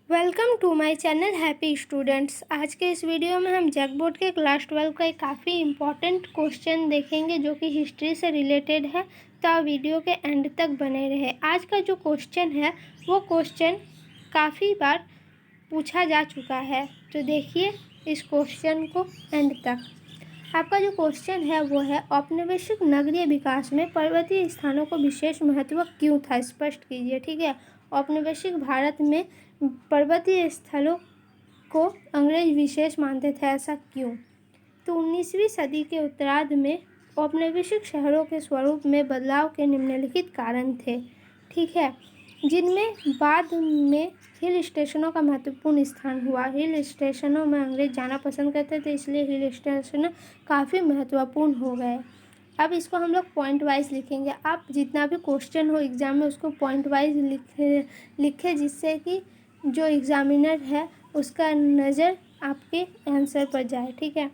Welcome to my channel happy students. आज के इस वीडियो में हम जैक बोर्ड के क्लास 12 का एक काफ़ी इम्पॉर्टेंट क्वेश्चन देखेंगे जो कि हिस्ट्री से रिलेटेड है। तो आप वीडियो के एंड तक बने रहे। आज का जो क्वेश्चन है वो क्वेश्चन काफ़ी बार पूछा जा चुका है, तो देखिए इस क्वेश्चन को एंड तक। आपका जो क्वेश्चन है वो है, औपनिवेशिक नगरीय विकास में पर्वतीय स्थानों को विशेष महत्व क्यों था, स्पष्ट कीजिए। ठीक है, औपनिवेशिक भारत में पर्वतीय स्थलों को अंग्रेज विशेष मानते थे, ऐसा क्यों? तो 19वीं सदी के उत्तरार्ध में औपनिवेशिक शहरों के स्वरूप में बदलाव के निम्नलिखित कारण थे, ठीक है, जिनमें बाद में हिल स्टेशनों का महत्वपूर्ण स्थान हुआ। हिल स्टेशनों में अंग्रेज जाना पसंद करते थे, इसलिए हिल स्टेशन काफ़ी महत्वपूर्ण हो गए। अब इसको हम लोग पॉइंट वाइज लिखेंगे। आप जितना भी क्वेश्चन हो एग्ज़ाम में उसको पॉइंट वाइज लिखे जिससे कि जो एग्ज़ामिनर है उसका नज़र आपके आंसर पर जाए, ठीक है।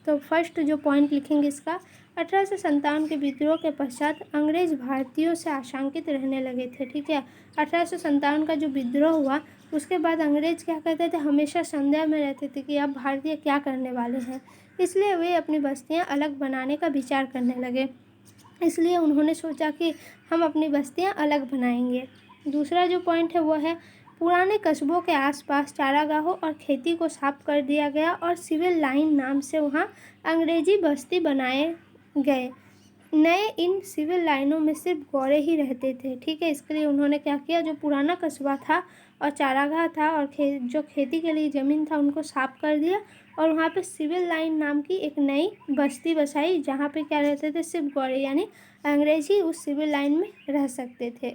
तो फर्स्ट जो पॉइंट लिखेंगे इसका, 1857 के विद्रोह के पश्चात अंग्रेज भारतीयों से आशंकित रहने लगे थे, ठीक है। 1857 का जो विद्रोह हुआ उसके बाद अंग्रेज क्या करते थे, हमेशा संदेह में रहते थे कि अब भारतीय क्या करने वाले हैं, इसलिए वे अपनी बस्तियां अलग बनाने का विचार करने लगे। इसलिए उन्होंने सोचा कि हम अपनी बस्तियां अलग बनाएंगे। दूसरा जो पॉइंट है वो है, पुराने कस्बों के आसपास चारागाहों और खेती को साफ कर दिया गया और सिविल लाइन नाम से वहाँ अंग्रेजी बस्ती बनाए गए। नए इन सिविल लाइनों में सिर्फ गोरे ही रहते थे, ठीक है। इसके लिए उन्होंने क्या किया, जो पुराना कस्बा था और चारागाह था और जो खेती के लिए ज़मीन था उनको साफ कर दिया और वहाँ पे सिविल लाइन नाम की एक नई बस्ती बसाई जहाँ पे क्या रहते थे, सिर्फ गोरे, यानी अंग्रेजी उस सिविल लाइन में रह सकते थे।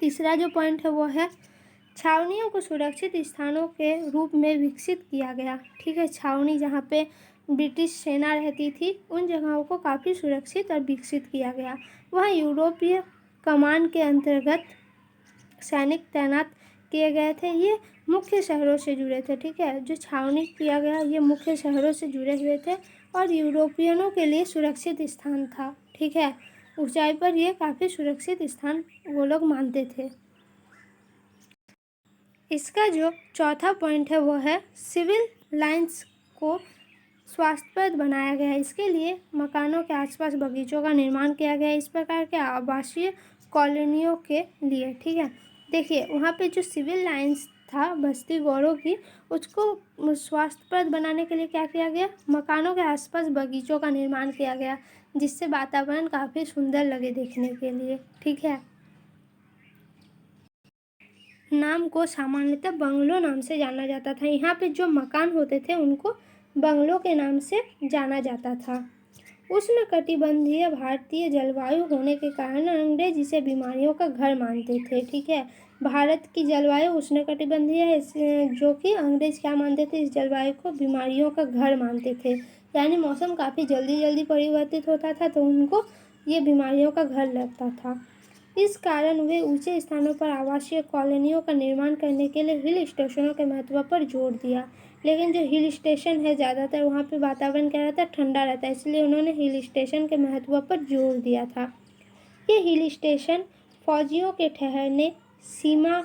तीसरा जो पॉइंट है वो है, छावनियों को सुरक्षित स्थानों के रूप में विकसित किया गया, ठीक है। छावनी जहाँ पे ब्रिटिश सेना रहती थी उन जगहों को काफ़ी सुरक्षित और विकसित किया गया। वहाँ यूरोपीय कमान के अंतर्गत सैनिक तैनात किए गए थे। ये मुख्य शहरों से जुड़े थे, ठीक है। जो छावनी किया गया ये मुख्य शहरों से जुड़े हुए थे और यूरोपियनों के लिए सुरक्षित स्थान था, ठीक है। ऊंचाई पर ये काफ़ी सुरक्षित स्थान वो लोग मानते थे। इसका जो चौथा पॉइंट है वो है, सिविल लाइंस को स्वास्थ्यप्रद बनाया गया। इसके लिए मकानों के आसपास बगीचों का निर्माण किया गया, इस प्रकार के आवासीय कॉलोनियों के लिए, ठीक है। देखिए वहाँ पे जो सिविल लाइंस था बस्ती गौरों की, उसको स्वास्थ्यप्रद बनाने के लिए क्या किया गया, मकानों के आसपास बगीचों का निर्माण किया गया जिससे वातावरण काफ़ी सुंदर लगे देखने के लिए, ठीक है। नाम को सामान्यतः बंगलो नाम से जाना जाता था। यहाँ पे जो मकान होते थे उनको बंगलों के नाम से जाना जाता था। उष्णकटिबंधीय भारतीय जलवायु होने के कारण अंग्रेज इसे बीमारियों का घर मानते थे, ठीक है। भारत की जलवायु उष्णकटिबंधीय है, जो कि अंग्रेज क्या मानते थे, इस जलवायु को बीमारियों का घर मानते थे, यानी मौसम काफ़ी जल्दी परिवर्तित होता था तो उनको ये बीमारियों का घर लगता था। इस कारण वे ऊंचे स्थानों पर आवासीय कॉलोनियों का निर्माण करने के लिए हिल स्टेशनों के महत्व पर जोर दिया। लेकिन जो हिल स्टेशन है ज़्यादातर वहाँ पे वातावरण क्या रहता है, ठंडा रहता है, इसलिए उन्होंने हिल स्टेशन के महत्व पर जोर दिया था। ये हिल स्टेशन फौजियों के ठहरने, सीमा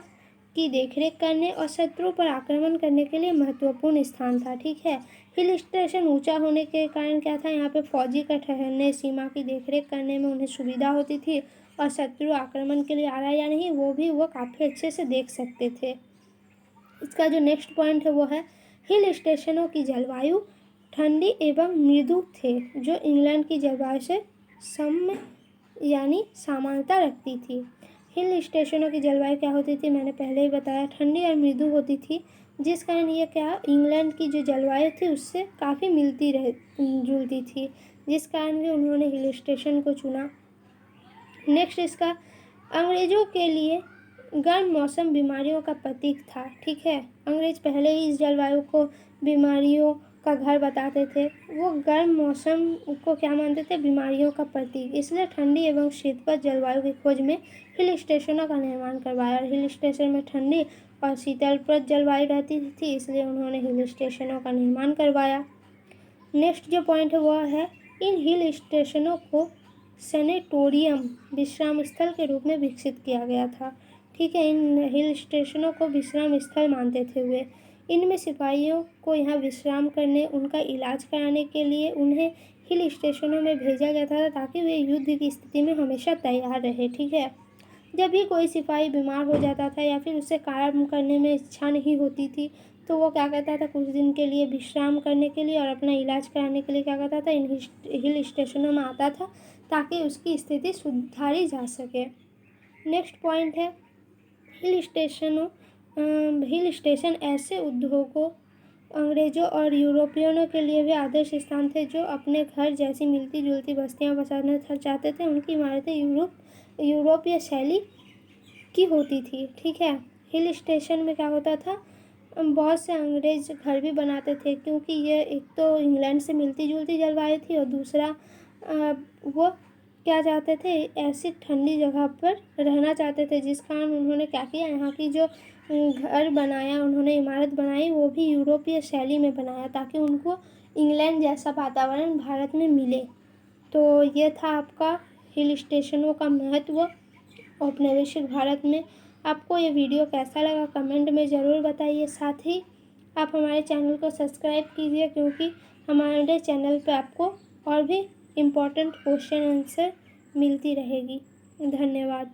की देखरेख करने और शत्रु पर आक्रमण करने के लिए महत्वपूर्ण स्थान था, ठीक है। हिल स्टेशन ऊंचा होने के कारण क्या था, यहाँ पे फौजी का ठहरने, सीमा की देखरेख करने में उन्हें सुविधा होती थी और शत्रु आक्रमण के लिए आ रहा है या नहीं वो काफ़ी अच्छे से देख सकते थे। इसका जो नेक्स्ट पॉइंट है वो है, हिल स्टेशनों की जलवायु ठंडी एवं मृदु थे, जो इंग्लैंड की जलवायु से सम यानी समानता रखती थी। हिल स्टेशनों की जलवायु क्या होती थी, मैंने पहले ही बताया, ठंडी और मृदु होती थी, जिस कारण ये क्या, इंग्लैंड की जो जलवायु थी उससे काफ़ी मिलती जुलती थी, जिस कारण भी उन्होंने हिल स्टेशन को चुना। नेक्स्ट इसका, अंग्रेज़ों के लिए गर्म मौसम बीमारियों का प्रतीक था, ठीक है। अंग्रेज पहले ही इस जलवायु को बीमारियों का घर बताते थे। वो गर्म मौसम को क्या मानते थे, बीमारियों का प्रतीक, इसलिए ठंडी एवं शीतप्रद जलवायु की खोज में हिल स्टेशनों का निर्माण करवाया। और हिल स्टेशन में ठंडी और शीतलप्रद जलवायु रहती थी, इसलिए उन्होंने हिल स्टेशनों का निर्माण करवाया। नेक्स्ट जो पॉइंट है वह है, इन हिल स्टेशनों को सेनेटोरियम, विश्राम स्थल के रूप में विकसित किया गया था, ठीक है। इन हिल स्टेशनों को विश्राम स्थल मानते थे वे। इनमें सिपाहियों को यहाँ विश्राम करने, उनका इलाज कराने के लिए उन्हें हिल स्टेशनों में भेजा गया था ताकि वे युद्ध की स्थिति में हमेशा तैयार रहे। ठीक है। जब भी कोई सिपाही बीमार हो जाता था या फिर उसे काम करने में इच्छा नहीं होती थी तो वो क्या कहता था, कुछ दिन के लिए विश्राम करने के लिए और अपना इलाज कराने के लिए क्या कहता था, इन हिल स्टेशनों में आता था ताकि उसकी स्थिति सुधारी जा सके। नेक्स्ट पॉइंट है हिल स्टेशन ऐसे उद्योगों, अंग्रेजों और यूरोपियनों के लिए भी आदर्श स्थान थे जो अपने घर जैसी मिलती जुलती बस्तियां बसाना चाहते थे। उनकी इमारतें यूरोपीय शैली की होती थी। ठीक है। हिल स्टेशन में क्या होता था, बहुत से अंग्रेज घर भी बनाते थे क्योंकि ये एक तो इंग्लैंड से मिलती जुलती जलवायु थी और दूसरा वो क्या चाहते थे, ऐसी ठंडी जगह पर रहना चाहते थे, जिस कारण उन्होंने क्या किया, यहाँ की जो घर बनाया, उन्होंने इमारत बनाई वो भी यूरोपीय शैली में बनाया ताकि उनको इंग्लैंड जैसा वातावरण भारत में मिले। तो ये था आपका हिल स्टेशनों का महत्व औपनिवेशिक भारत में। आपको ये वीडियो कैसा लगा कमेंट में ज़रूर बताइए। साथ ही आप हमारे चैनल को सब्सक्राइब कीजिए क्योंकि हमारे चैनल पे आपको और भी इम्पोर्टेंट क्वेश्चन आंसर मिलती रहेगी। धन्यवाद।